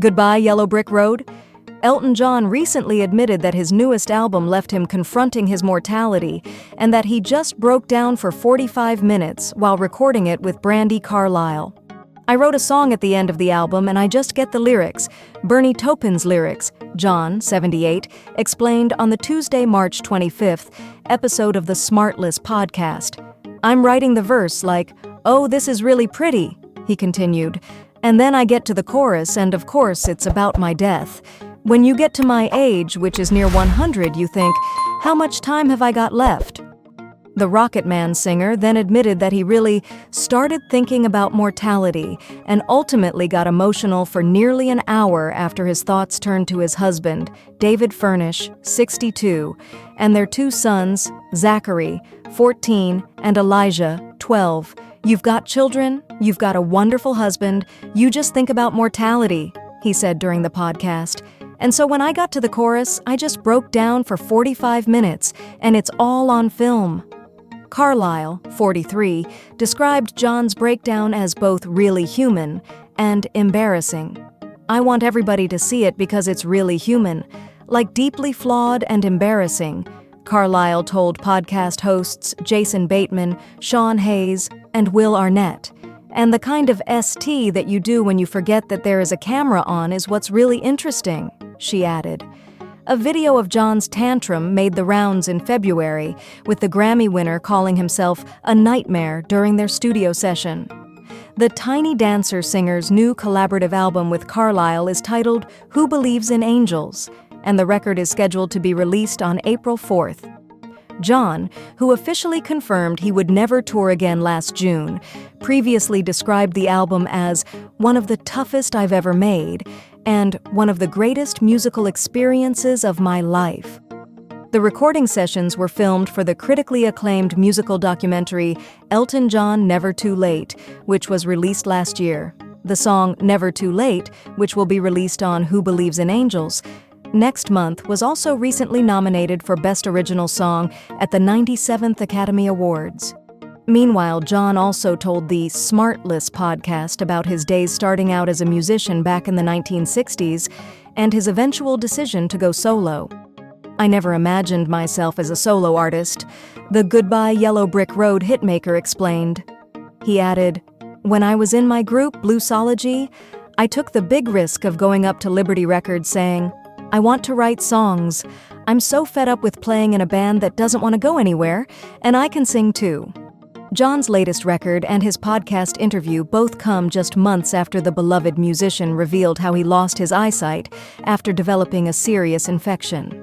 Goodbye, Yellow Brick Road? Elton John recently admitted that his newest album left him confronting his mortality and that he just broke down for 45 minutes while recording it with Brandi Carlile. I wrote a song at the end of the album and I just get the lyrics. Taupin's lyrics, John, 78, explained on the Tuesday, March 25th episode of the Smartless podcast. I'm writing the verse like, "Oh, this is really pretty," he continued. And then I get to the chorus and of course it's about my death. When you get to my age, which is near 100, you think, how much time have I got left? The Rocket Man singer then admitted that he really started thinking about mortality and ultimately got emotional for nearly an hour after his thoughts turned to his husband, David Furnish, 62, and their two sons, Zachary, 14, and Elijah, 12. You've got children, you've got a wonderful husband, you just think about mortality, he said during the podcast. And so when I got to the chorus, I just broke down for 45 minutes, and it's all on film. Carlile, 43, described John's breakdown as both really human and embarrassing. I want everybody to see it because it's really human, like deeply flawed and embarrassing, Carlile told podcast hosts Jason Bateman, Sean Hayes, and Will Arnett. And the kind of ST that you do when you forget that there is a camera on is what's really interesting, she added. A video of John's tantrum made the rounds in February, with the Grammy winner calling himself a nightmare during their studio session. The Tiny Dancer singer's new collaborative album with Carlile is titled Who Believes in Angels, and the record is scheduled to be released on April 4th. John, who officially confirmed he would never tour again last June, previously described the album as one of the toughest I've ever made and one of the greatest musical experiences of my life. The recording sessions were filmed for the critically acclaimed musical documentary Elton John, Never Too Late, which was released last year. The song Never Too Late, which will be released on Who Believes in Angels, next month, was also recently nominated for Best Original Song at the 97th Academy Awards. Meanwhile, John also told the Smartless podcast about his days starting out as a musician back in the 1960s and his eventual decision to go solo. I never imagined myself as a solo artist, the Goodbye Yellow Brick Road hitmaker explained. He added, "When I was in my group, Bluesology, I took the big risk of going up to Liberty Records saying, I want to write songs. I'm so fed up with playing in a band that doesn't want to go anywhere, and I can sing too." John's latest record and his podcast interview both come just months after the beloved musician revealed how he lost his eyesight after developing a serious infection.